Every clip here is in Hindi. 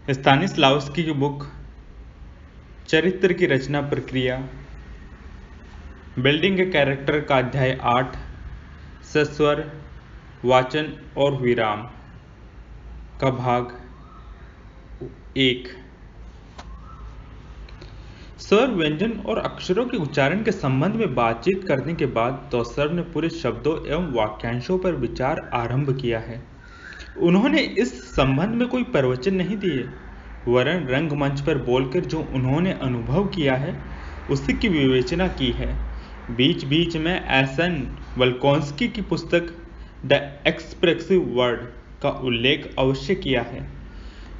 स्तानिस्लावस्की की बुक चरित्र की रचना प्रक्रिया, बिल्डिंग ए कैरेक्टर का अध्याय 8, सस्वर, वाचन और विराम का भाग 1। स्वर, व्यंजन और अक्षरों के उच्चारण के संबंध में बातचीत करने के बाद तौसर ने पूरे शब्दों एवं वाक्यांशों पर विचार आरंभ किया है। उन्होंने इस संबंध में कोई प्रवचन नहीं दिए, वरन रंगमंच पर बोलकर जो उन्होंने अनुभव किया है उसी की विवेचना की है। बीच बीच में एसन वल्कोंस्की की पुस्तक द एक्सप्रेसिव वर्ड का उल्लेख अवश्य किया है,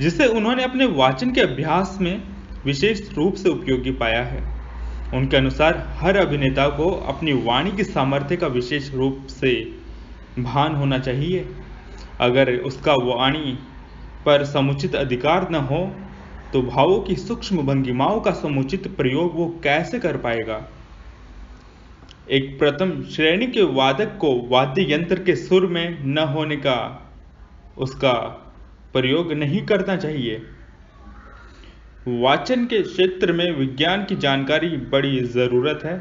जिसे उन्होंने अपने वाचन के अभ्यास में विशेष रूप से उपयोगी पाया है। उनके अनुसार हर अभिनेता को अपनी वाणी की सामर्थ्य का विशेष रूप से भान होना चाहिए। अगर उसका वाणी पर समुचित अधिकार न हो तो भावों की सूक्ष्म भंगिमाओं का समुचित प्रयोग वो कैसे कर पाएगा। एक प्रथम श्रेणी के वादक को वाद्य यंत्र के सुर में न होने का उसका प्रयोग नहीं करना चाहिए। वाचन के क्षेत्र में विज्ञान की जानकारी बड़ी जरूरत है,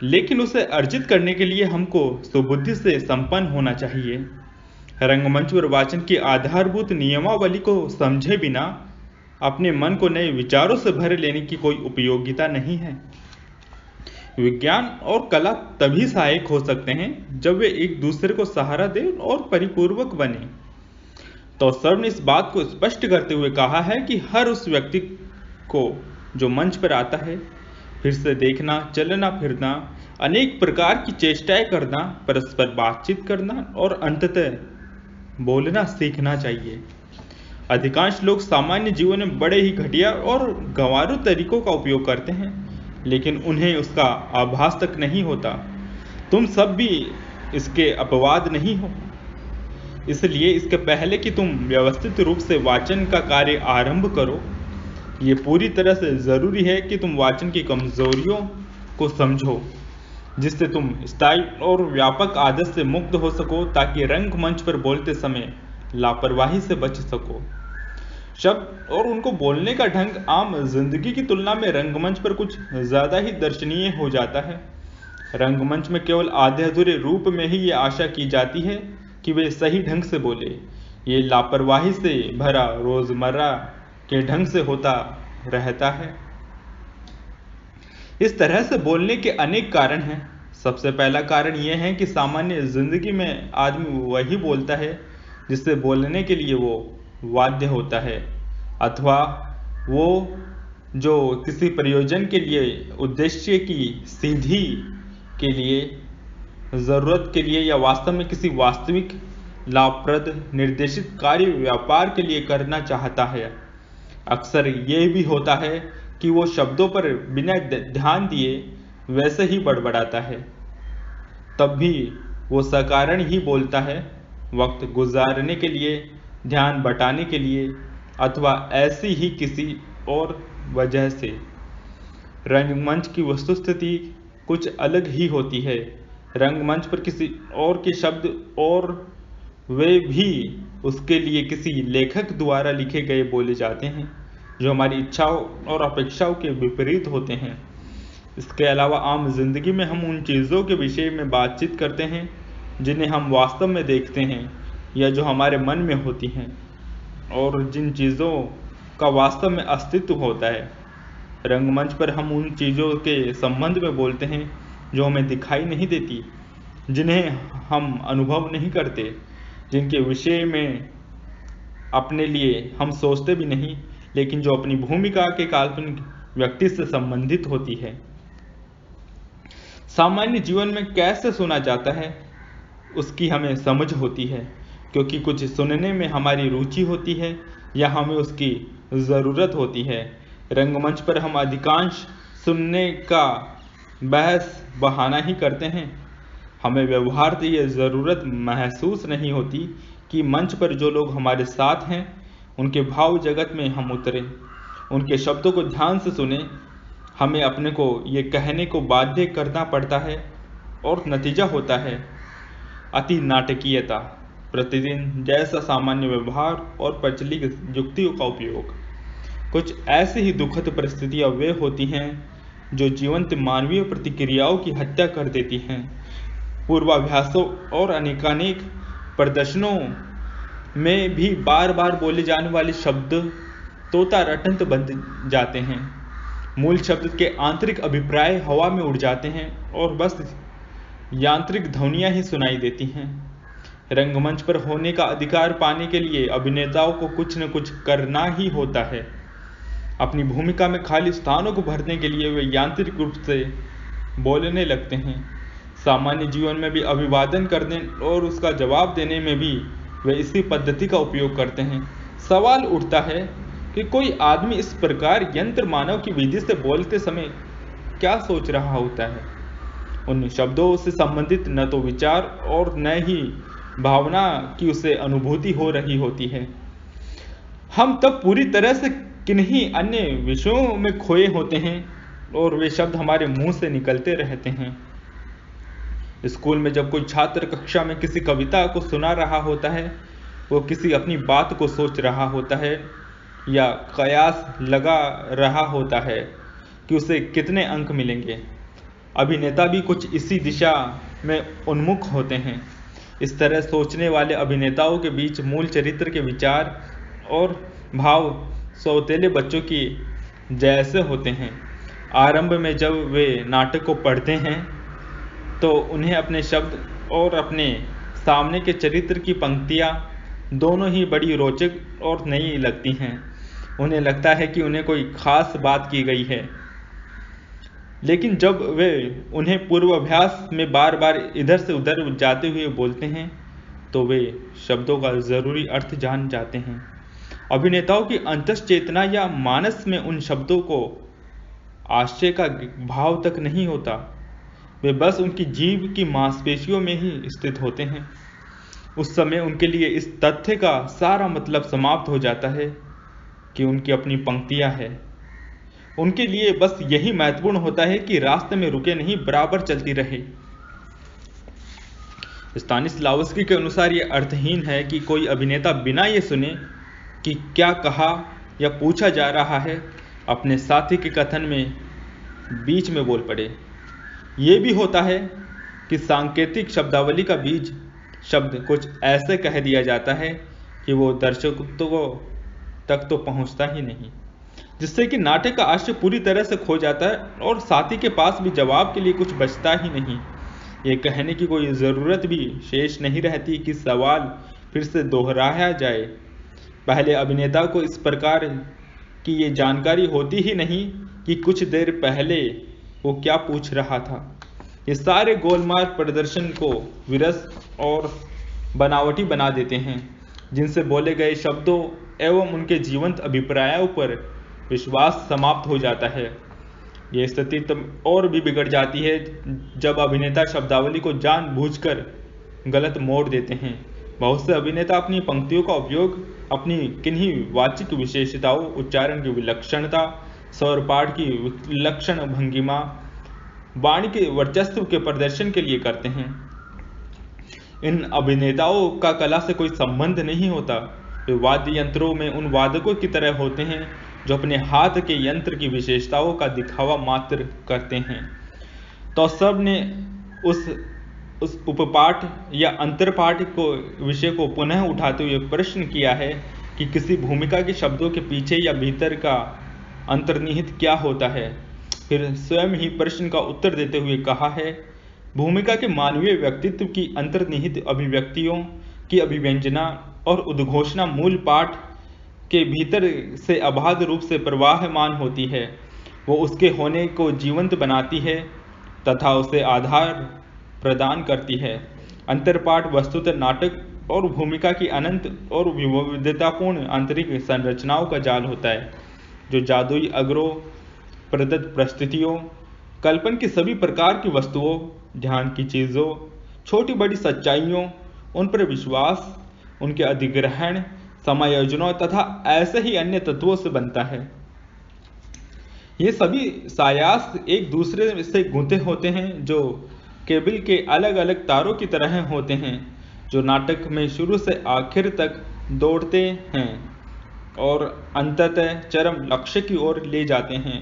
लेकिन उसे अर्जित करने के लिए हमको सुबुद्धि से संपन्न होना चाहिए। रंगमंच पर वाचन की आधारभूत नियमावली को समझे बिना अपने मन को नए विचारों से भर लेने की कोई उपयोगिता नहीं है। विज्ञान और कला तभी सहायक हो सकते हैं जब वे एक दूसरे को सहारा दें और परिपूर्वक बने। तो सर ने इस बात को स्पष्ट करते हुए कहा है कि हर उस व्यक्ति को जो मंच पर आता है, फिर से देखना, चलना फिरना, अनेक प्रकार की चेष्टाएं करना, परस्पर बातचीत करना और अंततः बोलना सीखना चाहिए। अधिकांश लोग सामान्य जीवन में बड़े ही घटिया और गंवारू तरीकों का उपयोग करते हैं, लेकिन उन्हें उसका आभास तक नहीं होता। तुम सब भी इसके अपवाद नहीं हो। इसलिए इसके पहले कि तुम व्यवस्थित रूप से वाचन का कार्य आरंभ करो, ये पूरी तरह से जरूरी है कि तुम वाचन की कमजोरियों को समझो, जिससे तुम स्थायी और व्यापक आदत से मुक्त हो सको, ताकि रंगमंच पर बोलते समय लापरवाही से बच सको। शब्द और उनको बोलने का ढंग आम जिंदगी की तुलना में रंगमंच पर कुछ ज्यादा ही दर्शनीय हो जाता है। रंगमंच में केवल आधे अधूरे रूप में ही ये आशा की जाती है कि वे सही ढंग से बोले। ये लापरवाही से भरा रोजमर्रा के ढंग से होता रहता है। इस तरह से बोलने के अनेक कारण हैं। सबसे पहला कारण यह है कि सामान्य जिंदगी में आदमी वही बोलता है जिससे बोलने के लिए वो वाद्य होता है, अथवा वो जो किसी प्रयोजन के लिए, उद्देश्य की सिद्धि के लिए, जरूरत के लिए या वास्तव में किसी वास्तविक लाभप्रद निर्देशित कार्य व्यापार के लिए करना चाहता है। अक्सर ये भी होता है कि वो शब्दों पर बिना ध्यान दिए वैसे ही बड़बड़ाता है, तब भी वो सकारण ही बोलता है, वक्त गुजारने के लिए, ध्यान बटाने के लिए, अथवा ऐसी ही किसी और वजह से। रंगमंच की वस्तुस्थिति कुछ अलग ही होती है। रंगमंच पर किसी और के शब्द, और वे भी उसके लिए किसी लेखक द्वारा लिखे गए, बोले जाते हैं, जो हमारी इच्छाओं और अपेक्षाओं के विपरीत होते हैं। इसके अलावा आम जिंदगी में हम उन चीज़ों के विषय में बातचीत करते हैं जिन्हें हम वास्तव में देखते हैं या जो हमारे मन में होती हैं, और जिन चीज़ों का वास्तव में अस्तित्व होता है। रंगमंच पर हम उन चीज़ों के संबंध में बोलते हैं जो हमें दिखाई नहीं देती, जिन्हें हम अनुभव नहीं करते, जिनके विषय में अपने लिए हम सोचते भी नहीं, लेकिन जो अपनी भूमिका के काल्पनिक व्यक्ति से संबंधित होती है। सामान्य जीवन में कैसे सुना जाता है उसकी हमें समझ होती है, क्योंकि कुछ सुनने में हमारी रुचि होती है या हमें उसकी ज़रूरत होती है। रंगमंच पर हम अधिकांश सुनने का बहस बहाना ही करते हैं। हमें व्यवहार से यह ज़रूरत महसूस नहीं होती कि मंच पर जो लोग हमारे साथ हैं उनके भाव जगत में हम उतरें, उनके शब्दों को ध्यान से सुने। हमें अपने को ये कहने को बाध्य करना पड़ता है और नतीजा होता है अति नाटकीयता। प्रतिदिन जैसा सामान्य व्यवहार और प्रचलित युक्तियों का उपयोग। कुछ ऐसी ही दुखद परिस्थितियां वे होती हैं जो जीवंत मानवीय प्रतिक्रियाओं की हत्या कर देती हैं। पूर्वाभ्यासों और अनेकानेक प्रदर्शनों में भी बार बार बोले जाने वाले शब्द तोता रटंत बन जाते हैं। मूल शब्द के आंतरिक अभिप्राय हवा में उड़ जाते हैं और बस यांत्रिक ध्वनियां ही सुनाई देती हैं। रंगमंच पर होने का अधिकार पाने के लिए अभिनेताओं को कुछ न कुछ करना ही होता है। अपनी भूमिका में खाली स्थानों को भरने के लिए वे यांत्रिक रूप से बोलने लगते हैं। सामान्य जीवन में भी अभिवादन करने और उसका जवाब देने में भी वे इसी पद्धति का उपयोग करते हैं। सवाल उठता है कि कोई आदमी इस प्रकार यंत्र मानव की विधि से बोलते समय क्या सोच रहा होता है। उन शब्दों से संबंधित न तो विचार और न ही भावना की उसे अनुभूति हो रही होती है। हम तब पूरी तरह से किन्हीं अन्य विषयों में खोए होते हैं और वे शब्द हमारे मुंह से निकलते रहते हैं। स्कूल में जब कोई छात्र कक्षा में किसी कविता को सुना रहा होता है, वो किसी अपनी बात को सोच रहा होता है या कयास लगा रहा होता है कि उसे कितने अंक मिलेंगे। अभिनेता भी कुछ इसी दिशा में उन्मुख होते हैं। इस तरह सोचने वाले अभिनेताओं के बीच मूल चरित्र के विचार और भाव सौतेले बच्चों की जैसे होते हैं। आरंभ में जब वे नाटक को पढ़ते हैं तो उन्हें अपने शब्द और अपने सामने के चरित्र की पंक्तियाँ दोनों ही बड़ी रोचक और नई लगती हैं। उन्हें लगता है कि उन्हें कोई खास बात की गई है, लेकिन जब वे उन्हें पूर्वाभ्यास में बार बार इधर से उधर जाते हुए बोलते हैं तो वे शब्दों का जरूरी अर्थ जान जाते हैं। अभिनेताओं की अंतश्चेतना या मानस में उन शब्दों को आश्चर्य का भाव तक नहीं होता, वे बस उनकी जीभ की मांसपेशियों में ही स्थित होते हैं। उस समय उनके लिए इस तथ्य का सारा मतलब समाप्त हो जाता है कि उनकी अपनी पंक्तियां हैं। उनके लिए बस यही महत्वपूर्ण होता है कि रास्ते में रुके नहीं, बराबर चलती रहे। स्तानिस्लावस्की के अनुसार यह अर्थहीन है कि कोई अभिनेता बिना ये सुने कि क्या कहा या पूछा जा रहा है, अपने साथी के कथन में बीच में बोल पड़े। ये भी होता है कि सांकेतिक शब्दावली का बीज शब्द कुछ ऐसे कह दिया जाता है कि वो दर्शकों तक तो पहुंचता ही नहीं, जिससे कि नाटक का आशय पूरी तरह से खो जाता है और साथी के पास भी जवाब के लिए कुछ बचता ही नहीं। ये कहने की कोई ज़रूरत भी शेष नहीं रहती कि सवाल फिर से दोहराया जाए। पहले अभिनेता को इस प्रकार की ये जानकारी होती ही नहीं कि कुछ देर पहले वो क्या पूछ रहा था। ये सारे गोलमाल प्रदर्शन को विरस और बनावटी बना देते हैं, जिनसे बोले गए शब्दों एवं उनके जीवंत अभिप्रायों पर विश्वास समाप्त हो जाता है। ये स्थिति तब और भी बिगड़ जाती है जब अभिनेता शब्दावली को जानबूझकर गलत मोड़ देते हैं। बहुत से अभिनेता अपनी पंक्तियों का उपयोग अपनी किन्हीं वाचिक विशेषताओं, उच्चारण की विलक्षणता, स्वरपाठ की विलक्षण भंगिमा, वाणी के वर्चस्व के प्रदर्शन के लिए करते हैं। इन अभिनेताओं का कला से कोई संबंध नहीं होता। वे वाद्य यंत्रों में उन वादकों की तरह होते हैं जो अपने हाथ के यंत्र की विशेषताओं का दिखावा मात्र करते हैं। तो सब ने उस उपपाठ या अंतरपाठ को विषय को पुनः उठाते हुए प्रश्न किया है कि किसी भूमिका के शब्दों के पीछे या भीतर का अंतर्निहित क्या होता है। फिर स्वयं ही प्रश्न का उत्तर देते हुए कहा है, भूमिका के मानवीय व्यक्तित्व की अंतर्निहित अभिव्यक्तियों की अभिव्यंजना और उद्घोषणा मूल पाठ के भीतर से अबाध रूप से प्रवाहमान होती है। वो उसके होने को जीवंत बनाती है तथा उसे आधार प्रदान करती है। अंतरपाठ वस्तुतः नाटक और भूमिका की अनंत और विविधतापूर्ण आंतरिक संरचनाओं का जाल होता है, जो जादुई अग्रों, प्रदत्त परिस्थितियों, कल्पन की सभी प्रकार की वस्तुओं, ध्यान की चीज़ों, छोटी बड़ी सच्चाइयों, उन पर विश्वास, उनके अधिग्रहण, समायोजनों तथा ऐसे ही अन्य तत्वों से बनता है। ये सभी सायास एक दूसरे से गुंथे होते हैं, जो केबल के अलग अलग तारों की तरह होते हैं, जो नाटक में शुरू से आखिर तक दौड़ते हैं और अंततः चरम लक्ष्य की ओर ले जाते हैं।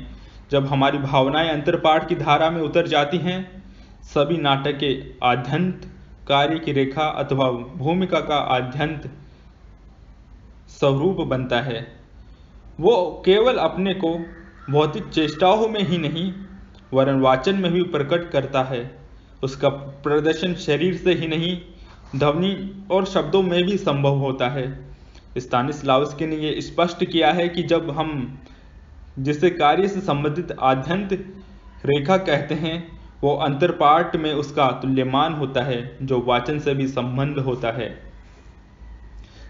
जब हमारी भावनाएं अंतरपाठ की धारा में उतर जाती हैं, सभी नाटक के आद्यंत कार्य की रेखा अथवा भूमिका का आद्यंत स्वरूप बनता है। वो केवल अपने को भौतिक चेष्टाओं में ही नहीं वरन वाचन में भी प्रकट करता है। उसका प्रदर्शन शरीर से ही नहीं ध्वनि और शब्दों में भी संभव होता है। स्तानिस्लावस्की ने यह स्पष्ट किया है कि जब हम जिसे कार्य से संबंधित आद्यंत रेखा कहते हैं, वो अंतरपाठ में उसका तुल्यमान होता है जो वाचन से भी संबंध होता है।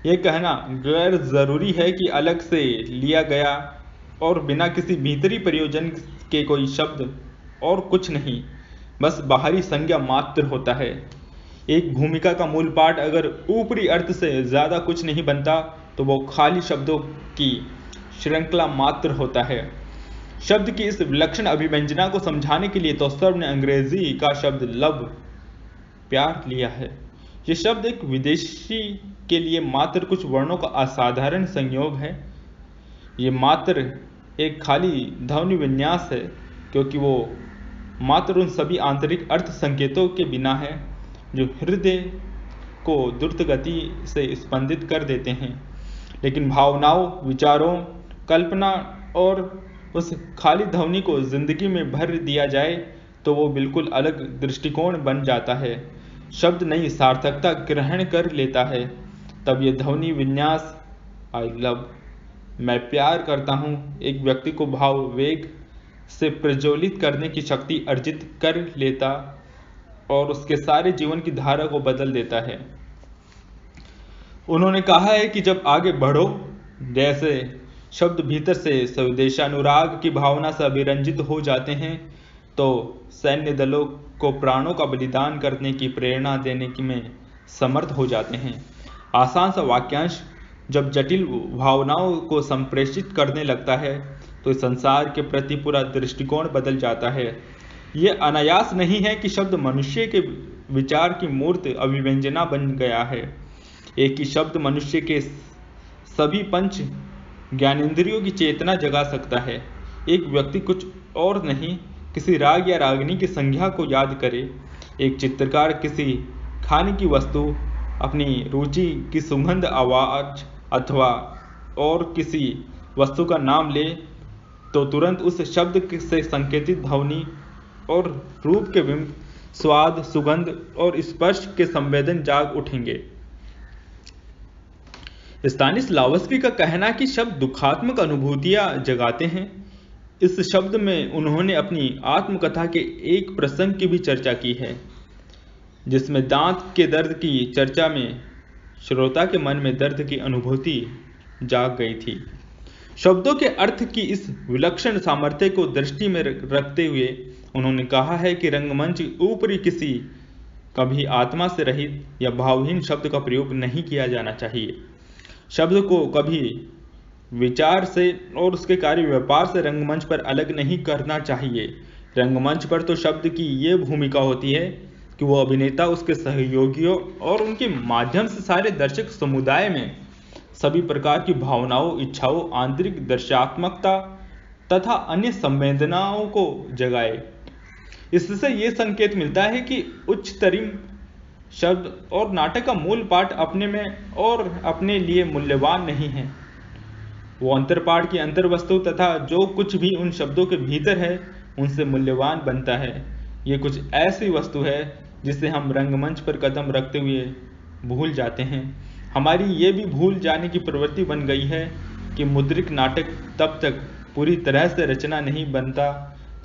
यह कहना गैर जरूरी है कि अलग से लिया गया और बिना किसी भीतरी प्रयोजन के कोई शब्द और कुछ नहीं, बस बाहरी संज्ञा मात्र होता है। एक भूमिका का मूल पाठ अगर ऊपरी अर्थ से ज्यादा कुछ नहीं बनता तो वो खाली शब्दों की श्रृंखला मात्र होता है। शब्द की इस विलक्षण अभिव्यंजना को समझाने के लिए तोस्तर्फ ने अंग्रेजी का शब्द लव प्यार लिया है। ये शब्द एक विदेशी के लिए मात्र कुछ वर्णों का असाधारण संयोग है। ये मात्र एक खाली ध्वनि विन्यास है, क्योंकि वो मात्र उन सभी आंतरिक अर्थ संकेतों के बिना है जो हृदय को द्रुत गति से स्पंदित कर देते हैं। लेकिन भावनाओं, विचारों, कल्पना और उस खाली ध्वनि को जिंदगी में भर दिया जाए तो वो बिल्कुल अलग दृष्टिकोण बन जाता है। शब्द नई सार्थकता ग्रहण कर लेता है। तब ये ध्वनि विन्यास आई लव, मैं प्यार करता हूँ, एक व्यक्ति को भाव वेग से प्रज्वलित करने की शक्ति अर्जित कर लेता और उसके सारे जीवन की धारा को बदल देता है। उन्होंने कहा है कि जब आगे बढ़ो, जैसे शब्द भीतर से स्वदेशानुराग की भावना से अभिरंजित हो जाते हैं, तो सैन्य दलों को प्राणों का बलिदान करने की प्रेरणा देने में समर्थ हो जाते हैं। आसान सा वाक्यांश जब जटिल भावनाओं को संप्रेषित करने लगता है तो इस संसार के प्रति पूरा दृष्टिकोण बदल जाता है। यह अनायास नहीं है कि शब्द मनुष्य के विचार की मूर्त अभिव्यंजना बन गया है। एक ही शब्द मनुष्य के सभी पंच ज्ञानेंद्रियों की चेतना जगा सकता है। एक व्यक्ति कुछ और नहीं, किसी राग या रागनी की संज्ञा को याद करे। एक चित्रकार किसी खाने की वस्तु, अपनी रुचि की सुगंध, आवाज अथवा और किसी वस्तु का नाम ले तो तुरंत उस शब्द से संकेतित ध्वनि और रूप के बिंब, स्वाद, सुगंध और स्पर्श के संवेदन जाग उठेंगे। स्तानिस्लावस्की का कहना कि शब्द दुखात्मक अनुभूतियां जगाते हैं। इस शब्द में उन्होंने अपनी आत्मकथा के एक प्रसंग की भी चर्चा की है, जिसमें दांत के दर्द की चर्चा में श्रोता के मन में दर्द की अनुभूति जाग गई थी। शब्दों के अर्थ की इस विलक्षण सामर्थ्य को दृष्टि में रखते हुए उन्होंने कहा है कि रंगमंच ऊपरी किसी कभी आत्मा से रहित या भावहीन शब्द का प्रयोग नहीं किया जाना चाहिए। शब्द को कभी विचार से और उसके कार्य व्यापार से रंगमंच पर अलग नहीं करना चाहिए। रंगमंच पर तो शब्द की ये भूमिका होती है कि वो अभिनेता, उसके सहयोगियों और उनके माध्यम से सारे दर्शक समुदाय में सभी प्रकार की भावनाओं, इच्छाओं, आंतरिक दर्शात्मकता तथा अन्य संवेदनाओं को जगाए। इससे ये संकेत मिलता है कि उच्चतरीम शब्द और नाटक का मूल पाठ अपने में और अपने लिए मूल्यवान नहीं है। वो अंतरपाठ की अंतर्वस्तु तथा जो कुछ भी उन शब्दों के भीतर है उनसे मूल्यवान बनता है। ये कुछ ऐसी वस्तु है जिसे हम रंगमंच पर कदम रखते हुए भूल जाते हैं। हमारी ये भी भूल जाने की प्रवृत्ति बन गई है कि मुद्रित नाटक तब तक पूरी तरह से रचना नहीं बनता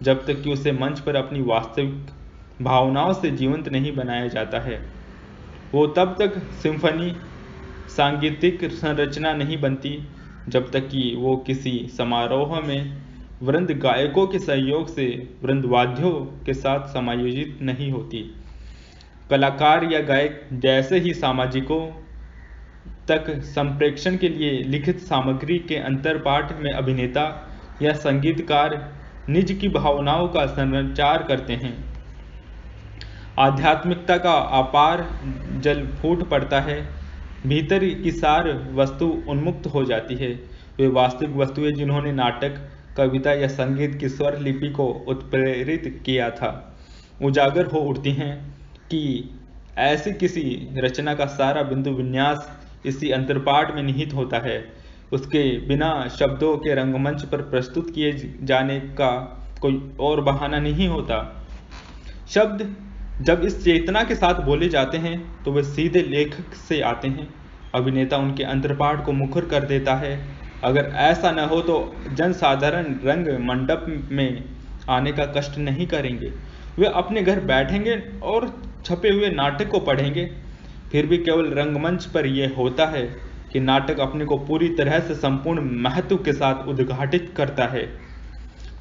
जब तक कि उसे मंच पर अपनी वास्तविक भावनाओं से जीवंत नहीं बनाया जाता है। वो तब तक सिम्फनी, सांगीतिक संरचना नहीं बनती जब तक कि वो किसी समारोह में वृंद गायकों के सहयोग से वृंदवाद्यों के साथ समायोजित नहीं होती। कलाकार या गायक जैसे ही सामाजिकों तक संप्रेषण के लिए लिखित सामग्री के अंतरपाठ में अभिनेता या संगीतकार निज की भावनाओं का संचार करते हैं। आध्यात्मिकता का अपार जल फूट पड़ता है, भीतर की सार वस्तु उन्मुक्त हो जाती है। वे वास्तविक वस्तुएं जिन्होंने नाटक, कविता या संगीत की स्वर लिपि को उत्प्रेरित किया था, उजागर हो उठती हैं कि ऐसी किसी रचना का सारा बिंदु विन्यास इसी अंतरपाठ में निहित होता है। उसके बिना शब्दों के रंगमंच पर प्रस्तुत किए जाने का कोई और बहाना नहीं होता। शब्द जब इस चेतना के साथ बोले जाते हैं तो वे सीधे लेखक से आते हैं। अभिनेता उनके अंतरपाठ को मुखर कर देता है। अगर ऐसा न हो तो जनसाधारण रंग मंडप में आने का कष्ट नहीं करेंगे। वे अपने घर बैठेंगे और छपे हुए नाटक को पढ़ेंगे। फिर भी केवल रंगमंच पर यह होता है कि नाटक अपने को पूरी तरह से संपूर्ण महत्व के साथ उद्घाटित करता है।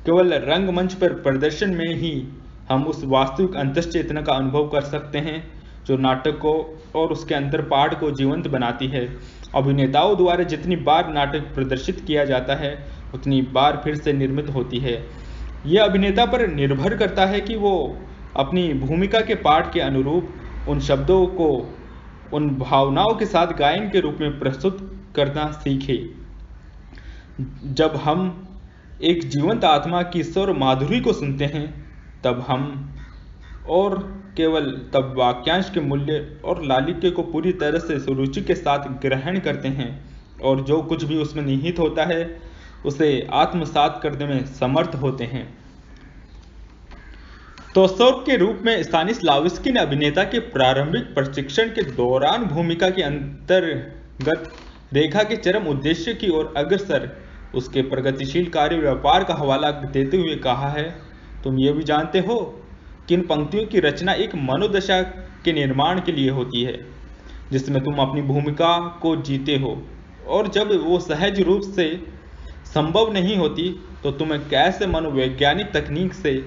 केवल रंगमंच पर प्रदर्शन में ही हम उस वास्तविक अंतश्चेतना का अनुभव कर सकते हैं जो नाटक को और उसके अंतरपाठ को जीवंत बनाती है। अभिनेताओं द्वारा जितनी बार नाटक प्रदर्शित किया जाता है उतनी बार फिर से निर्मित होती है। यह अभिनेता पर निर्भर करता है कि वो अपनी भूमिका के पाठ के अनुरूप उन शब्दों को उन भावनाओं के साथ गायन के रूप में प्रस्तुत करना सीखे। जब हम एक जीवंत आत्मा की स्वर माधुरी को सुनते हैं तब हम और केवल तब वाक्यांश के मूल्य और लालित्य को पूरी तरह से सुरुचि के साथ ग्रहण करते हैं और जो कुछ भी उसमें निहित होता है उसे आत्मसात करने में समर्थ होते हैं। तोस्तोव के रूप में स्तानिस्लावस्की ने अभिनेता के प्रारंभिक प्रशिक्षण के दौरान भूमिका के अंतर्गत रेखा के चरम उद्देश्य की ओर अग्रसर उसके प्रगतिशील कार्य व्यापार का हवाला देते हुए कहा है, तुम ये भी जानते हो कि इन पंक्तियों की रचना एक मनोदशा के निर्माण के लिए होती है जिसमें तुम अपनी भूमिका को जीते हो, और जब वो सहज रूप से संभव नहीं होती तो तुम्हें कैसे मनोवैज्ञानिक तकनीक से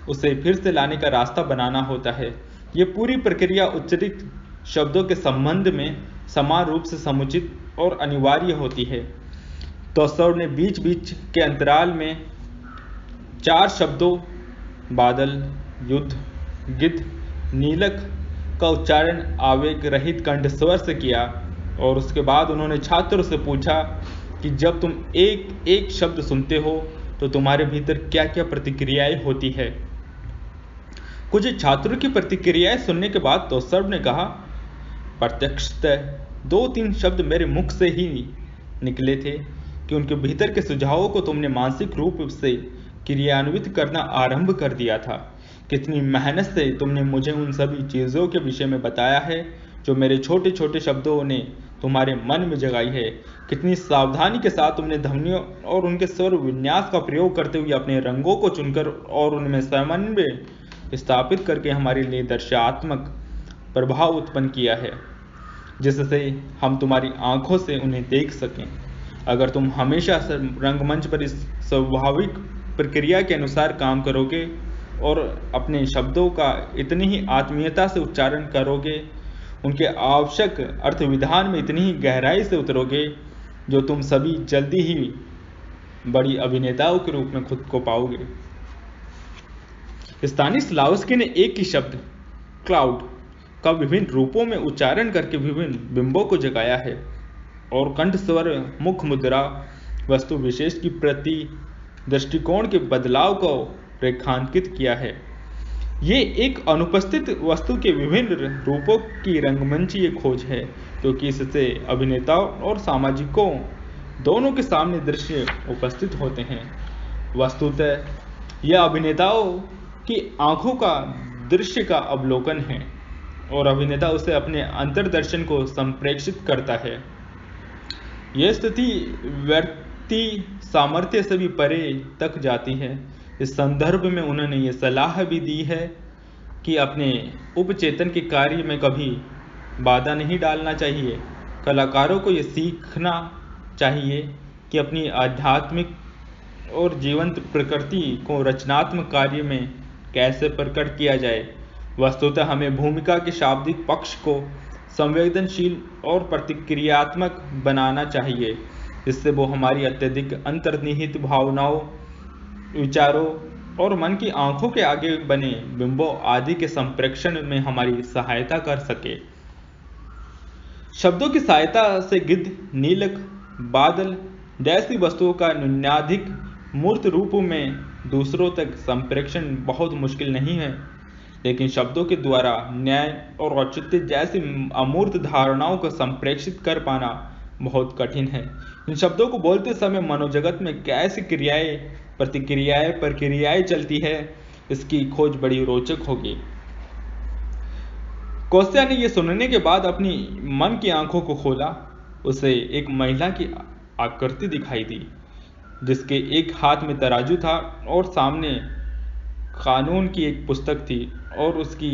उसे फिर से लाने का रास्ता बनाना होता है। ये पूरी प्रक्रिया उच्चरित शब्दों के संबंध में समान रूप से समुचित और अनिवार्य होती है। तोस्तोव ने बीच बीच के अंतराल में 4 शब्दों बादल, युद्ध, गिद्ध, नीलक का उच्चारण आवेग रहित कंठस्वर से किया और उसके बाद उन्होंने छात्रों से पूछा कि जब तुम एक एक शब्द सुनते हो तो तुम्हारे भीतर क्या क्या प्रतिक्रियाएं होती है। कुछ छात्रों की प्रतिक्रियाएं सुनने के बाद तोस्तोव ने कहा, प्रत्यक्षतः 2-3 शब्द मेरे मुख से ही निकले थे कि उनके भीतर के सुझावों को तुमने मानसिक रूप से क्रियान्वित करना आरंभ कर दिया था। कितनी मेहनत से तुमने मुझे उन सभी चीज़ों के विषय में बताया है जो मेरे छोटे छोटे शब्दों ने तुम्हारे मन में जगाई है। कितनी सावधानी के साथ तुमने ध्वनियों और उनके स्वर विन्यास का प्रयोग करते हुए अपने रंगों को चुनकर और उनमें समन्वय स्थापित करके हमारे लिए दर्शनात्मक प्रभाव उत्पन्न किया है जिससे हम तुम्हारी आंखों से उन्हें देख सकें। अगर तुम हमेशा रंगमंच पर इस स्वाभाविक प्रक्रिया के अनुसार काम करोगे और अपने शब्दों का इतनी ही आत्मीयता से उच्चारण करोगे, उनके आवश्यक अर्थविधान में इतनी ही गहराई से उतरोगे, जो तुम सभी जल्दी ही बड़ी अभिनेताओं के रूप में खुद को पाओगे। स्तानिस्लावस्की ने एक ही शब्द क्लाउड का विभिन्न रूपों में उच्चारण करके विभिन्न बिंबों को जगाया है और कंठ स्वर, मुख मुद्रा, वस्तु विशेष की प्रति दृष्टिकोण के बदलाव को रेखांकित किया है। ये एक अनुपस्थित वस्तु के विभिन्न रूपों की रंगमंचीय खोज है क्योंकि इससे अभिनेताओं और सामाजिकों दोनों के सामने दृश्य उपस्थित होते हैं। वस्तुतः यह अभिनेताओं की आंखों का दृश्य का अवलोकन है और अभिनेता उसे अपने अंतर्दर्शन को संप्रेषित करता है। यह स्थिति व्यक्ति सामर्थ्य से भी परे तक जाती है। इस संदर्भ में उन्होंने ये सलाह भी दी है कि अपने उपचेतन के कार्य में कभी बाधा नहीं डालना चाहिए। कलाकारों को ये सीखना चाहिए कि अपनी आध्यात्मिक और जीवंत प्रकृति को रचनात्मक कार्य में कैसे प्रकट किया जाए। वस्तुतः हमें भूमिका के शाब्दिक पक्ष को संवेदनशील और प्रतिक्रियात्मक बनाना चाहिए जिससे वो हमारी अत्यधिक अंतर्निहित भावनाओं, विचारों और मन की आंखों के आगे बने बिंबों आदि के संप्रेक्षण में हमारी सहायता कर सके। शब्दों की सहायता से गिद्ध, नीलक, बादल जैसी वस्तुओं का न्यूनाधिक मूर्त रूप में दूसरों तक संप्रेक्षण बहुत मुश्किल नहीं है, लेकिन शब्दों के द्वारा न्याय और औचित्य जैसी अमूर्त धारणाओं को संप्रेषित कर पाना बहुत कठिन है। इन शब्दों को बोलते समय मनोजगत में कैसी क्रियाएं, प्रतिक्रियाएं, प्रक्रियाएं चलती है, इसकी खोज बड़ी रोचक होगी। कौशल्या ने यह सुनने के बाद अपनी मन की आंखों को खोला। उसे एक महिला की आकृति दिखाई दी, जिसके एक हाथ में तराजू था और सामने कानून की एक पुस्तक थी और उसकी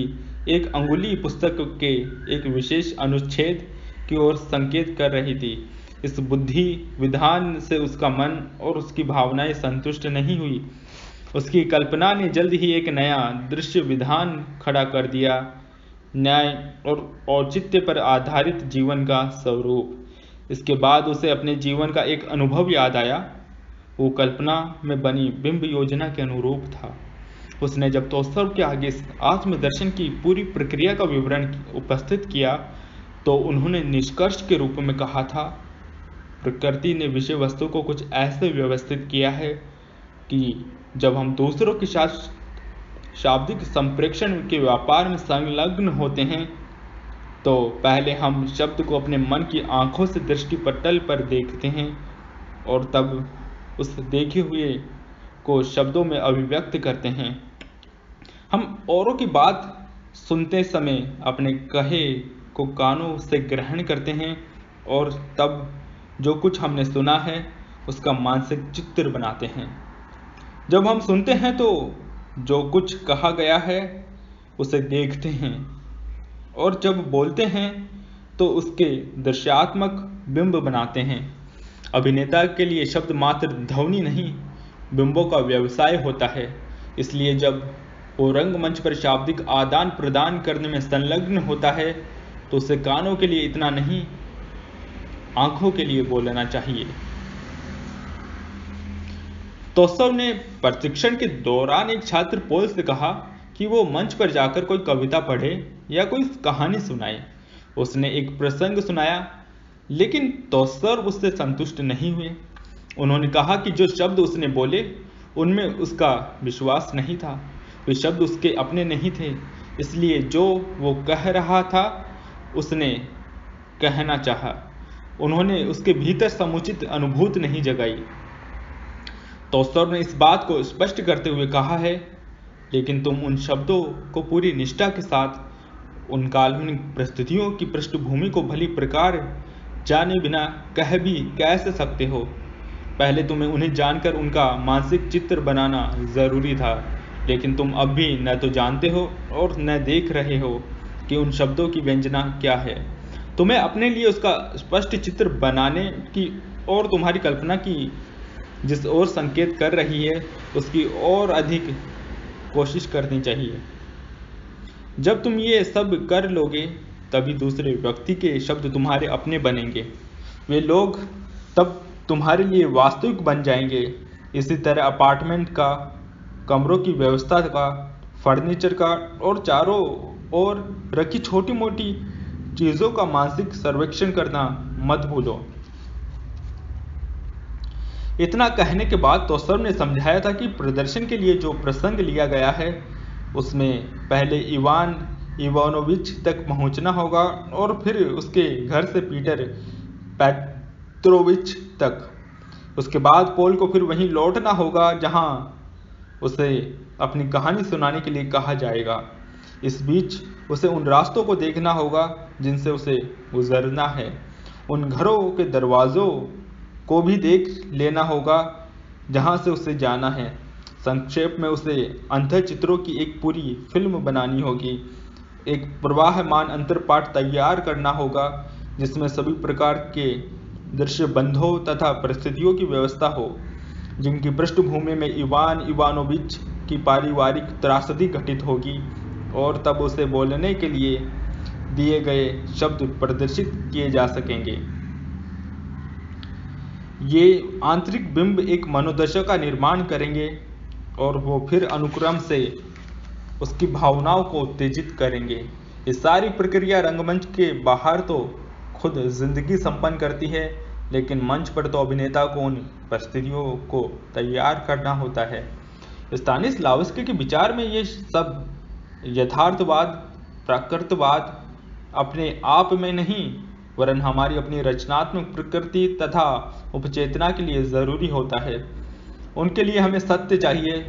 एक अंगुली पुस्तक के एक विशेष अनुच्छेद की ओर संकेत कर रही थी। इस बुद्धि विधान से उसका मन और उसकी भावनाएं संतुष्ट नहीं हुई। उसकी कल्पना ने जल्द ही एक नया दृश्य विधान खड़ा कर दिया, न्याय और औचित्य पर आधारित जीवन का स्वरूप। इसके बाद उसे अपने जीवन का एक अनुभव याद आया। वो कल्पना में बनी बिंब योजना के अनुरूप था। उसने जब तोस्तव के आगे आत्मदर्शन की पूरी प्रक्रिया का विवरण उपस्थित किया तो उन्होंने निष्कर्ष के रूप में कहा था, प्रकृति ने विषय वस्तु को कुछ ऐसे व्यवस्थित किया है कि जब हम दूसरों के साथ शाब्दिक संप्रेक्षण के व्यापार में संलग्न होते हैं तो पहले हम शब्द को अपने मन की आंखों से दृष्टि पटल पर देखते हैं और तब उस देखे हुए को शब्दों में अभिव्यक्त करते हैं। हम औरों की बात सुनते समय अपने कहे को कानों से ग्रहण करते हैं और तब जो कुछ हमने सुना है उसका मानसिक चित्र बनाते हैं। जब हम सुनते हैं तो जो कुछ कहा गया है उसे देखते हैं और जब बोलते हैं तो उसके दृश्यात्मक बिंब बनाते हैं। अभिनेता के लिए शब्द मात्र ध्वनि नहीं, बिंबों का व्यवसाय होता है। इसलिए जब वो रंगमंच पर शाब्दिक आदान प्रदान करने में संलग्न होता है तो उसे कानों के लिए इतना नहीं, आंखों के लिए बोलना चाहिए। तोस्तव ने प्रशिक्षण के दौरान एक छात्र पोल से कहा कि वो मंच पर जाकर कोई कविता पढ़े या कोई कहानी सुनाए। उसने एक प्रसंग सुनाया, लेकिन तोस्तव उससे संतुष्ट नहीं हुए। उन्होंने कहा कि जो शब्द उसने बोले उनमें उसका विश्वास नहीं था, वे शब्द उसके अपने नहीं थे। इसलिए जो वो कह रहा था उसने कहना चाहा, उन्होंने उसके भीतर समुचित अनुभूति नहीं जगाई। तोस्तव ने इस बात को स्पष्ट करते हुए कहा है, लेकिन तुम उन शब्दों को पूरी निष्ठा के साथ उन काल्पनिक परिस्थितियों की पृष्ठभूमि को भली प्रकार जाने बिना कह भी कैसे सकते हो। पहले तुम्हें उन्हें जानकर उनका मानसिक चित्र बनाना जरूरी था, लेकिन तुम अब भी न तो जानते हो और न देख रहे हो कि उन शब्दों की व्यंजना क्या है। तुम्हें अपने लिए उसका स्पष्ट चित्र बनाने की और तुम्हारी कल्पना की जिस ओर संकेत कर रही है उसकी और अधिक कोशिश करनी चाहिए। जब तुम ये सब कर लोगे तभी दूसरे व्यक्ति के शब्द तुम्हारे अपने बनेंगे। वे लोग तब तुम्हारे लिए वास्तविक बन जाएंगे। इसी तरह अपार्टमेंट का, कमरों की व्यवस्था का, फर्नीचर का और चारों ओर रखी छोटी मोटी चीज़ों का मानसिक सर्वेक्षण करना मत भूलो। इतना कहने के बाद तोस्तव ने समझाया था कि प्रदर्शन के लिए जो प्रसंग लिया गया है उसमें पहले इवान इवानोविच तक पहुंचना होगा और फिर उसके घर से पीटर पेत्रोविच तक। उसके बाद पोल को फिर वहीं लौटना होगा जहां उसे अपनी कहानी सुनाने के लिए कहा जाएगा। इस बीच उसे उन रास्तों को देखना होगा जिनसे उसे गुजरना है। उन घरों के दरवाज़ों को भी देख लेना होगा जहां से उसे जाना है। संक्षेप में उसे अंतःचित्रों की एक पूरी फिल्म बनानी होगी। एक प्रवाहमान अंतरपाठ तैयार करना होगा जिसमें सभी प्रकार के दृश्य बंधों तथा परिस्थितियों की व्यवस्था हो, जिनकी पृष्ठभूमि में इवान इवानोविच की पारिवारिक त्रासदी घटित होगी, और तब उसे बोलने के लिए दिए गए शब्द प्रदर्शित किए जा सकेंगे। ये आंतरिक बिंब एक मनोदशा का निर्माण करेंगे और वो फिर अनुक्रम से उसकी भावनाओं को उत्तेजित करेंगे। ये सारी प्रक्रिया रंगमंच के बाहर तो खुद जिंदगी संपन्न करती है, लेकिन मंच पर तो अभिनेता को उन परिस्थितियों को तैयार करना होता है। स्तानिस्लावस्की के विचार में ये सब यथार्थवाद, प्राकृतवाद अपने आप में नहीं, वरन हमारी अपनी रचनात्मक प्रकृति तथा उपचेतना के लिए जरूरी होता है। उनके लिए हमें सत्य चाहिए,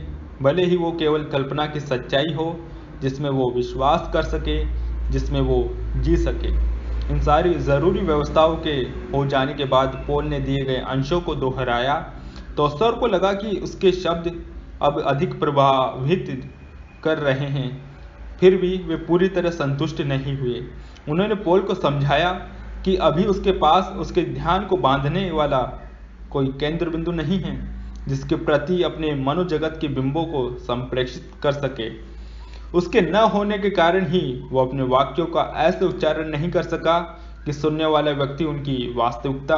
भले ही वो केवल कल्पना की सच्चाई हो जिसमें वो विश्वास कर सके, जिसमें वो जी सके। इन सारी ज़रूरी व्यवस्थाओं के हो जाने के बाद पोल ने दिए गए अंशों को दोहराया। तोस्तर को लगा कि उसके शब्द अब अधिक प्रभावित कर रहे हैं, फिर भी वे पूरी तरह संतुष्ट नहीं हुए। उन्होंने पोल को समझाया कि अभी उसके पास उसके ध्यान को बांधने वाला कोई केंद्र बिंदु नहीं है जिसके प्रति अपने मनोजगत के बिंबों को संप्रेषित कर सके। उसके न होने के कारण ही वो अपने वाक्यों का ऐसे उच्चारण नहीं कर सका कि सुनने वाला व्यक्ति उनकी वास्तविकता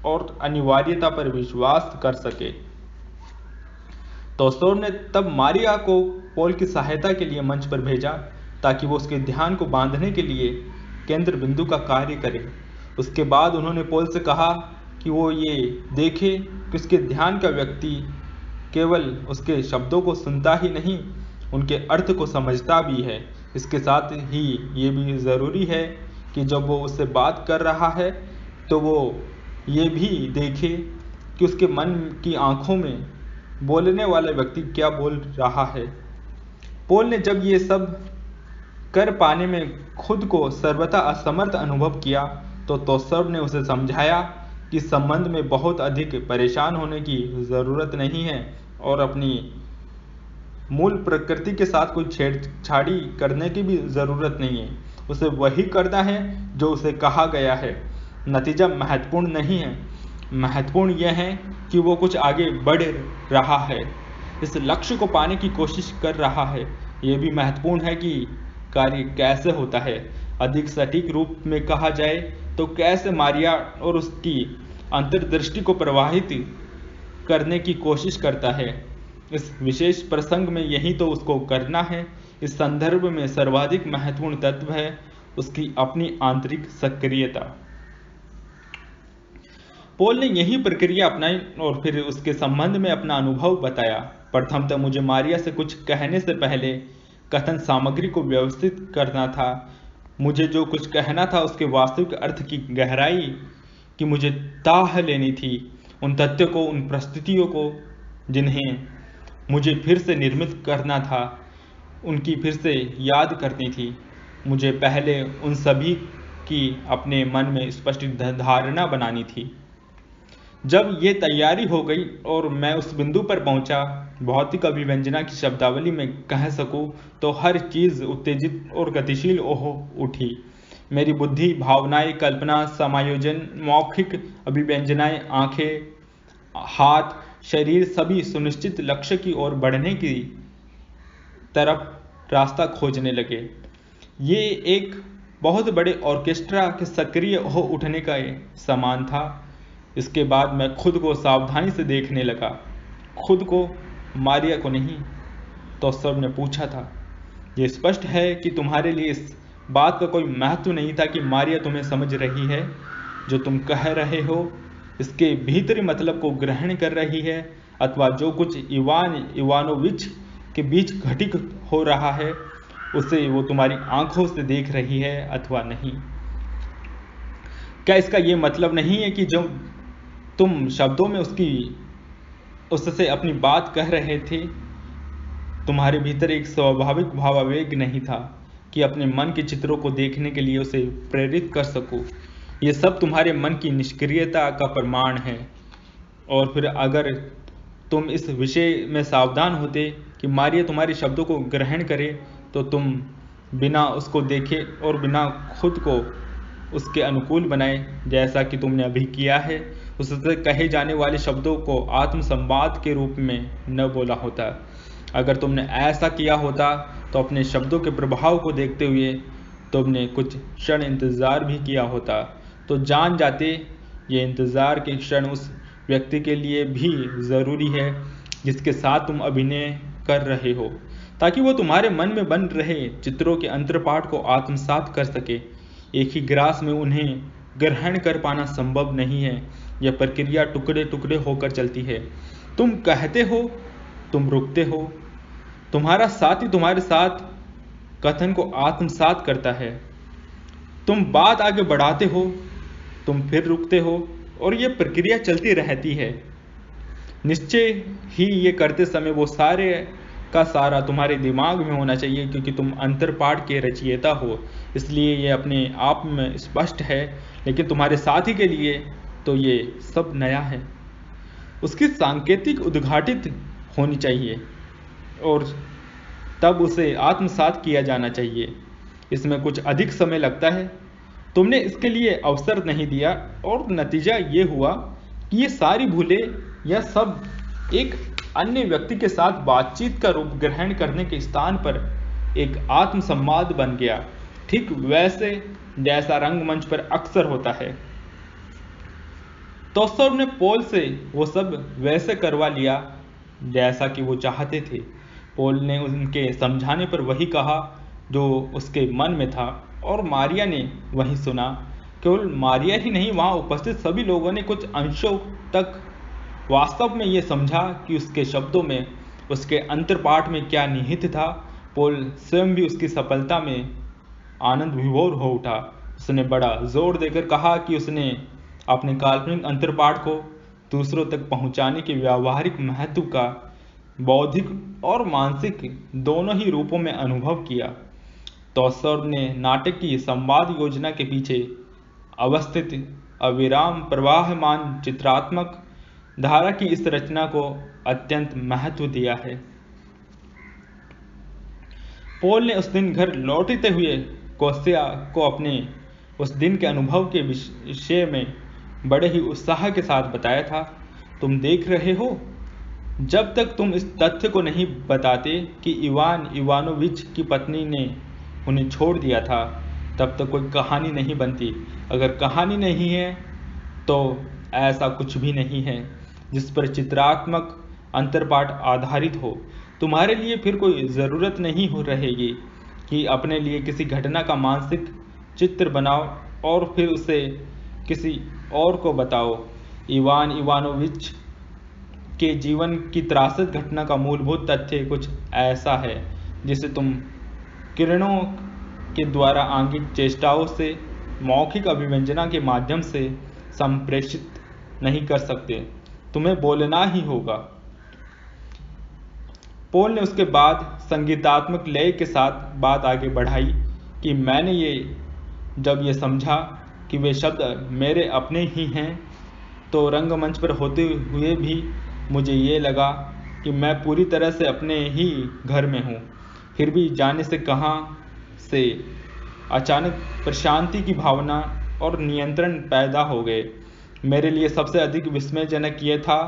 और अनिवार्यता पर विश्वास कर सके। तोस्तर ने तब मारिया को पोल की सहायता के लिए मंच पर भेजा ताकि वो उसके ध्यान को बांधने के लिए केंद्र बिंदु का कार्य करे। उसके बाद उन्होंने पोल से कहा कि वो ये देखे कि उसके ध्यान का व्यक्ति केवल उसके शब्दों को सुनता ही नहीं, उनके अर्थ को समझता भी है। इसके साथ ही ये भी ज़रूरी है कि जब वो उससे बात कर रहा है तो वो ये भी देखे कि उसके मन की आंखों में बोलने वाला व्यक्ति क्या बोल रहा है। पोल ने जब ये सब कर पाने में खुद को सर्वथा असमर्थ अनुभव किया तो तोस्तर ने उसे समझाया कि संबंध में बहुत अधिक परेशान होने की ज़रूरत नहीं है और अपनी मूल प्रकृति के साथ कोई छेड़छाड़ी करने की भी ज़रूरत नहीं है। उसे वही करना है जो उसे कहा गया है। नतीजा महत्वपूर्ण नहीं है, महत्वपूर्ण यह है कि वो कुछ आगे बढ़ रहा है, इस लक्ष्य को पाने की कोशिश कर रहा है। ये भी महत्वपूर्ण है कि कार्य कैसे होता है। अधिक सटीक रूप में कहा जाए तो कैसे मारिया और उसकी अंतर्दृष्टि को प्रवाहित करने की कोशिश करता है। इस विशेष प्रसंग में यही तो उसको करना है। इस संदर्भ में सर्वाधिक महत्वपूर्ण तत्व है उसकी अपनी आंतरिक सक्रियता। पोल ने यही प्रक्रिया अपनाई और फिर उसके संबंध में अपना अनुभव बताया। प्रथमतः मुझे मारिया से कुछ कहने से पहले कथन सामग्री को व्यवस्थित करना था। मुझे जो कुछ कहना था उसके वास्तविक अर्थ की गहराई की मुझे ताह लेनी थी। उन तथ्यों को, उन परिस्थितियों को जिन्हें मुझे फिर से निर्मित करना था, उनकी फिर से याद करनी थी। मुझे पहले उन सभी की अपने मन में स्पष्ट धारणा बनानी थी। जब ये तैयारी हो गई और मैं उस बिंदु पर पहुंचा, भौतिक अभिव्यंजना की शब्दावली में कह सकूं तो हर चीज़ उत्तेजित और गतिशील हो उठी। मेरी बुद्धि, भावनाएं, कल्पना, समायोजन, मौखिक अभिव्यंजनाएं, आंखें, हाथ, शरीर सभी सुनिश्चित लक्ष्य की ओर बढ़ने की तरफ रास्ता खोजने लगे। ये एक बहुत बड़े ऑर्केस्ट्रा के सक्रिय हो उठने का समान था। इसके बाद मैं खुद को सावधानी से देखने लगा, खुद को, मारिया को नहीं। तो सब ने पूछा था, ये स्पष्ट है कि तुम्हारे लिए इस बात का कोई महत्व नहीं था कि मारिया तुम्हें समझ रही है, जो तुम कह रहे हो इसके भीतरी मतलब को ग्रहण कर रही है, अथवा जो कुछ इवान इवानोविच के बीच घटित हो रहा है उसे वो तुम्हारी आंखों से देख रही है अथवा नहीं। क्या इसका ये मतलब नहीं है कि जो तुम शब्दों में उससे अपनी बात कह रहे थे, तुम्हारे भीतर एक स्वाभाविक भावावेग नहीं था कि अपने मन के चित्रों को देखने के लिए उसे प्रेरित कर सको? ये सब तुम्हारे मन की निष्क्रियता का प्रमाण है। और फिर अगर तुम इस विषय में सावधान होते कि मारिया तुम्हारे शब्दों को ग्रहण करे, तो तुम बिना उसको देखे और बिना खुद को उसके अनुकूल बनाए, जैसा कि तुमने अभी किया है, उससे कहे जाने वाले शब्दों को आत्मसंवाद के रूप में न बोला होता। अगर तुमने ऐसा किया होता तो अपने शब्दों के प्रभाव को देखते हुए तुमने कुछ क्षण इंतज़ार भी किया होता, तो जान जाते ये इंतज़ार के क्षण उस व्यक्ति के लिए भी ज़रूरी है जिसके साथ तुम अभिनय कर रहे हो, ताकि वो तुम्हारे मन में बन रहे चित्रों के अंतर्पाठ को आत्मसात कर सके। एक ही ग्रास में उन्हें ग्रहण कर पाना संभव नहीं है। यह प्रक्रिया टुकड़े टुकड़े होकर चलती है। तुम कहते हो, तुम रुकते हो, तुम्हारा साथी तुम्हारे साथ कथन को आत्मसात करता है। तुम बात आगे बढ़ाते हो, तुम फिर रुकते हो, और यह प्रक्रिया चलती रहती है। निश्चय ही ये करते समय वो सारे का सारा तुम्हारे दिमाग में होना चाहिए, क्योंकि तुम अंतरपाठ के रचयिता हो, इसलिए ये अपने आप में स्पष्ट है। लेकिन तुम्हारे साथी के लिए तो ये सब नया है। उसकी सांकेतिक उद्घाटित होनी चाहिए और तब उसे आत्मसात किया जाना चाहिए। इसमें कुछ अधिक समय लगता है। तुमने इसके लिए अवसर नहीं दिया और नतीजा ये हुआ कि ये सारी भूलें, यह सब एक अन्य व्यक्ति के साथ बातचीत का रूप ग्रहण करने के स्थान पर एक आत्मसंवाद बन गया, ठीक वैसे जैसा रंगमंच पर अक्सर होता है। तोस्तोव ने पोल से वो सब वैसे करवा लिया जैसा कि वो चाहते थे। पोल ने उनके समझाने पर वही कहा जो उसके मन में था, और मारिया ने वही सुना। केवल मारिया ही नहीं, वहाँ उपस्थित सभी लोगों ने कुछ अंशों तक वास्तव में ये समझा कि उसके शब्दों में, उसके अंतर्पाठ में क्या निहित था। पोल स्वयं भी उसकी सफलता में आनंद विभोर हो उठा। उसने बड़ा जोर देकर कहा कि उसने अपने काल्पनिक अंतर्पाठ को दूसरों तक पहुंचाने के व्यावहारिक महत्व का बौद्धिक और मानसिक दोनों ही रूपों में अनुभव किया। तोस्तोव ने नाटक की संवाद योजना के पीछे अवस्थित अविराम प्रवाहमान चित्रात्मक धारा की इस रचना को अत्यंत महत्व दिया है। पोल ने उस दिन घर लौटते हुए कौस्या को अपने उस दिन के अनुभव के विषय में बड़े ही उत्साह के साथ बताया था। तुम देख रहे हो, जब तक तुम इस तथ्य को नहीं बताते कि इवान इवानोविच की पत्नी ने उन्हें छोड़ दिया था, तब तक कोई कहानी नहीं बनती। अगर कहानी नहीं है तो ऐसा कुछ भी नहीं है जिस पर चित्रात्मक अंतर्पाठ आधारित हो। तुम्हारे लिए फिर कोई ज़रूरत नहीं हो रहेगी कि अपने लिए किसी घटना का मानसिक चित्र बनाओ और फिर उसे किसी और को बताओ। इवान इवानोविच के जीवन की त्रासद घटना का मूलभूत तथ्य कुछ ऐसा है जिसे तुम किरणों के द्वारा आंगिक चेष्टाओं से, मौखिक अभिव्यंजना के माध्यम से संप्रेषित नहीं कर सकते। तुम्हें बोलना ही होगा। पोल ने उसके बाद संगीतात्मक लय के साथ बात आगे बढ़ाई कि मैंने जब ये समझा कि वे शब्द मेरे अपने ही हैं, तो रंगमंच पर होते हुए भी मुझे ये लगा कि मैं पूरी तरह से अपने ही घर में हूँ। फिर भी जाने से कहाँ से अचानक प्रशांति की भावना और नियंत्रण पैदा हो गए। मेरे लिए सबसे अधिक विस्मयजनक ये था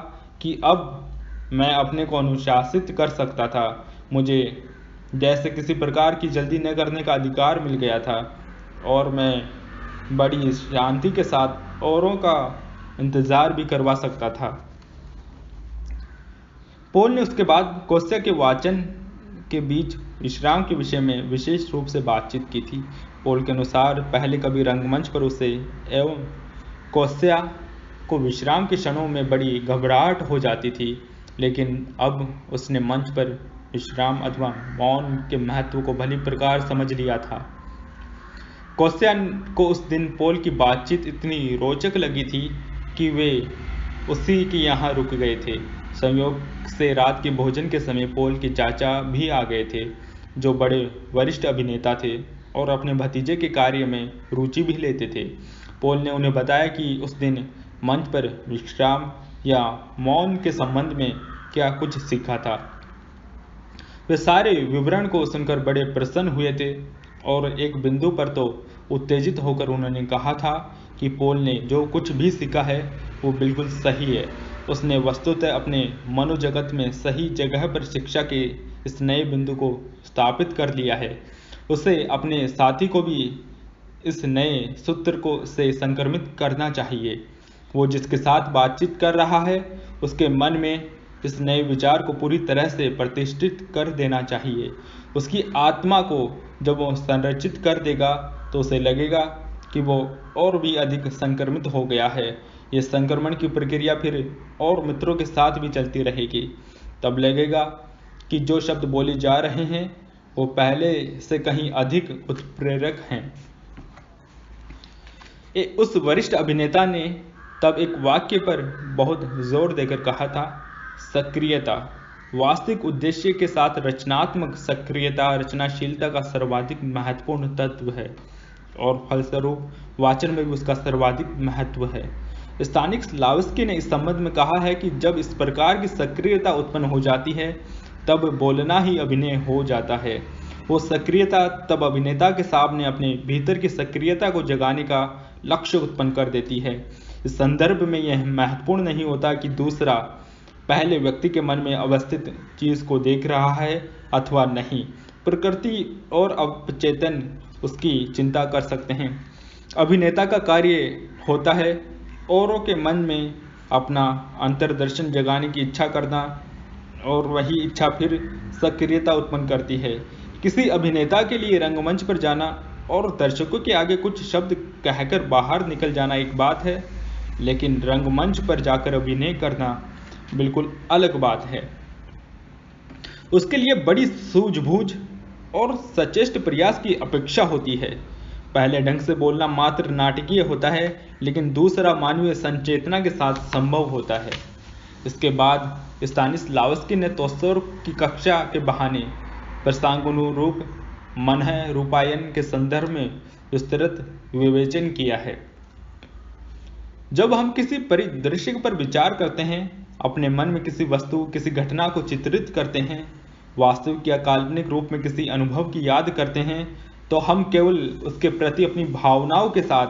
कि अब मैं अपने को अनुशासित कर सकता था। मुझे जैसे किसी प्रकार की जल्दी न करने का अधिकार मिल गया था और मैं बड़ी शांति के साथ औरों का इंतज़ार भी करवा सकता था। पोल ने उसके बाद कौस्या के वाचन के बीच विश्राम के विषय में विशेष रूप से बातचीत की थी। पोल के अनुसार पहले कभी रंगमंच पर उसे एवं कौस्या को विश्राम के क्षणों में बड़ी घबराहट हो जाती थी, लेकिन अब उसने मंच पर विश्राम अथवा मौन के महत्व को भली प्रकार समझ लिया था। कौस्या को उस दिन पोल की बातचीत इतनी रोचक लगी थी कि वे उसी के यहाँ रुक गए थे। संयोग से रात के भोजन के समय पोल के चाचा भी आ गए थे, जो बड़े वरिष्ठ अभिनेता थे और अपने भतीजे के कार्य में रुचि भी लेते थे। पोल ने उन्हें बताया कि उस दिन मंच पर विश्राम या मौन के संबंध में क्या कुछ सीखा था। वे सारे विवरण को सुनकर बड़े प्रसन्न हुए थे और एक बिंदु पर तो उत्तेजित होकर उन्होंने कहा था कि पोल ने जो कुछ भी सीखा है वो बिल्कुल सही है। उसने वस्तुतः अपने मनोजगत में सही जगह पर शिक्षा के इस नए बिंदु को स्थापित कर लिया है। उसे अपने साथी को भी इस नए सूत्र को से संक्रमित करना चाहिए। वो जिसके साथ बातचीत कर रहा है उसके मन में इस नए विचार को पूरी तरह से प्रतिष्ठित कर देना चाहिए। उसकी आत्मा को जब वो संरचित कर देगा तो उसे लगेगा कि वो और भी अधिक संक्रमित हो गया है। ये संक्रमण की प्रक्रिया फिर और मित्रों के साथ भी चलती रहेगी। तब लगेगा कि जो शब्द बोले जा रहे हैं वो पहले से कहीं अधिक उत्प्रेरक हैं। उस वरिष्ठ अभिनेता ने तब एक वाक्य पर बहुत जोर देकर कहा था, सक्रियता वास्तविक उद्देश्य के साथ रचनात्मक सक्रियता रचनाशीलता का सर्वाधिक महत्वपूर्ण तत्व है और फलस्वरूप वाचन में भी उसका सर्वाधिक महत्व है। स्टानिस्लावस्की ने इस संबंध में कहा है कि जब इस प्रकार की सक्रियता उत्पन्न हो जाती है तब बोलना ही अभिनय हो जाता है। वो सक्रियता तब अभिनेता के सामने अपने भीतर की सक्रियता को जगाने का लक्ष्य उत्पन्न कर देती है। इस संदर्भ में यह महत्वपूर्ण नहीं होता कि दूसरा पहले व्यक्ति के मन में अवस्थित चीज को देख रहा है अथवा नहीं। प्रकृति और अवचेतन उसकी चिंता कर सकते हैं। अभिनेता का कार्य होता है औरों के मन में अपना अंतर्दर्शन जगाने की इच्छा करना और वही इच्छा फिर सक्रियता उत्पन्न करती है। किसी अभिनेता के लिए रंगमंच पर जाना और दर्शकों के आगे कुछ शब्द कहकर बाहर निकल जाना एक बात है, लेकिन रंगमंच पर जाकर अभिनय करना बिल्कुल अलग बात है। उसके लिए बड़ी सूझबूझ और सचेष्ट प्रयास की अपेक्षा होती है। पहले ढंग से बोलना मात्र नाटकीय होता है, लेकिन दूसरा मानवीय संचेतना के साथ संभव होता है। इसके बाद स्टानिस्लावस्की ने तोल्स्टॉय की कक्षा के बहाने प्रसंगानुरूप मन रूपायन के संदर्भ में विस्तृत विवेचन किया है। जब हम किसी परिदृश्य पर विचार करते हैं, अपने मन में किसी वस्तु किसी घटना को चित्रित करते हैं, वास्तविक या काल्पनिक रूप में किसी अनुभव की याद करते हैं, तो हम केवल उसके प्रति अपनी भावनाओं के साथ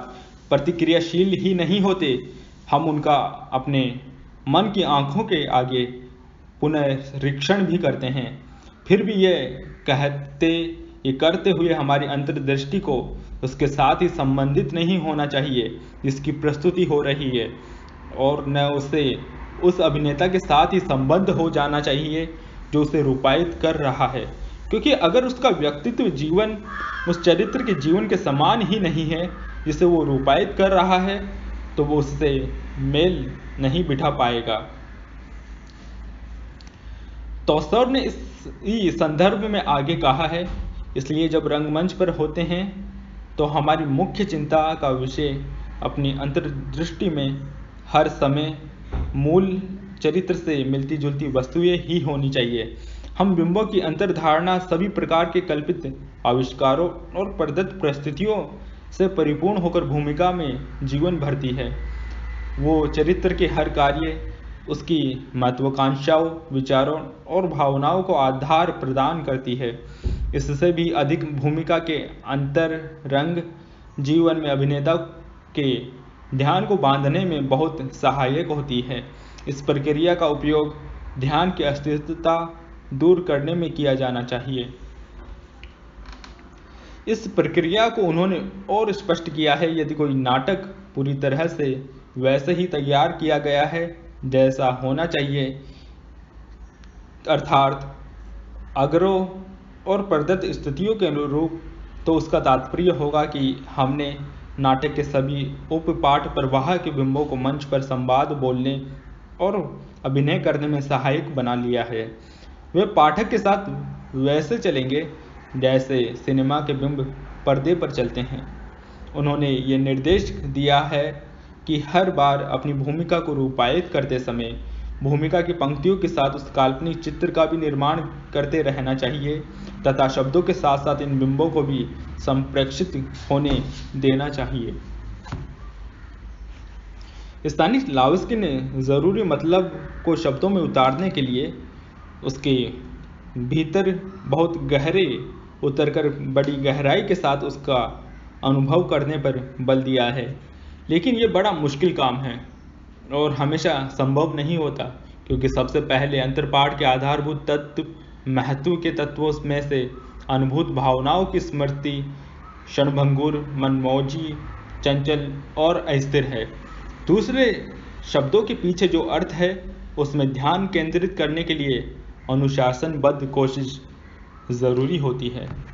प्रतिक्रियाशील ही नहीं होते, हम उनका अपने मन की आंखों के आगे पुनरीक्षण भी करते हैं। फिर भी ये करते हुए हमारी अंतर्दृष्टि को उसके साथ ही संबंधित नहीं होना चाहिए जिसकी प्रस्तुति हो रही है, और न उसे उस अभिनेता के साथ ही संबद्ध हो जाना चाहिए जो उसे रूपायित कर रहा है, क्योंकि अगर उसका व्यक्तित्व जीवन उस चरित्र के जीवन के समान ही नहीं है जिसे वो रूपायित कर रहा है, तो वो उससे मेल नहीं बिठा पाएगा। तोल्स्टॉय ने इस संदर्भ में आगे कहा है, इसलिए जब रंगमंच पर होते हैं तो हमारी मुख्य चिंता का विषय अपनी अंतर्दृष्टि में हर समय मूल चरित्र से मिलती जुलती वस्तुएं ही होनी चाहिए। हम बिंबों की अंतर्धारणा सभी प्रकार के कल्पित आविष्कारों और प्रदत्त परिस्थितियों से परिपूर्ण होकर भूमिका में जीवन भरती है। वो चरित्र के हर कार्य उसकी महत्वाकांक्षाओं, विचारों और भावनाओं को आधार प्रदान करती है। इससे भी अधिक भूमिका के अंतरंग जीवन में अभिनेता के ध्यान को बांधने में बहुत सहायक होती है। इस प्रक्रिया का उपयोग ध्यान की अस्थिरता दूर करने में किया जाना चाहिए। इस प्रक्रिया को उन्होंने और स्पष्ट किया है, यदि कोई नाटक पूरी तरह से वैसे ही तैयार किया गया है जैसा होना चाहिए, अर्थात अग्रह और प्रदत्त स्थितियों के अनुरूप, तो उसका तात्पर्य होगा कि हमने नाटक के सभी उपपाठ प्रवाह के बिंबों को मंच पर संवाद बोलने और अभिनय करने में सहायक बना लिया है। वे पाठक के साथ वैसे चलेंगे जैसे सिनेमा के बिंब पर्दे पर चलते हैं। उन्होंने ये निर्देश दिया है कि हर बार अपनी भूमिका को रूपायित करते समय भूमिका की पंक्तियों के साथ उस काल्पनिक चित्र का भी निर्माण करते रहना चाहिए तथा शब्दों के साथ साथ इन बिंबों को भी संप्रेषित होने देना चाहिए। स्टानिस्लावस्की ने जरूरी मतलब को शब्दों में उतारने के लिए उसके भीतर बहुत गहरे उतरकर बड़ी गहराई के साथ उसका अनुभव करने पर बल दिया है, लेकिन ये बड़ा मुश्किल काम है और हमेशा संभव नहीं होता, क्योंकि सबसे पहले अंतर्पाठ के आधारभूत तत्व महत्व के तत्वों में से अनुभूत भावनाओं की स्मृति क्षणभंगुर, मनमौजी, चंचल और अस्थिर है। दूसरे शब्दों के पीछे जो अर्थ है उसमें ध्यान केंद्रित करने के लिए अनुशासनबद्ध कोशिश ज़रूरी होती है।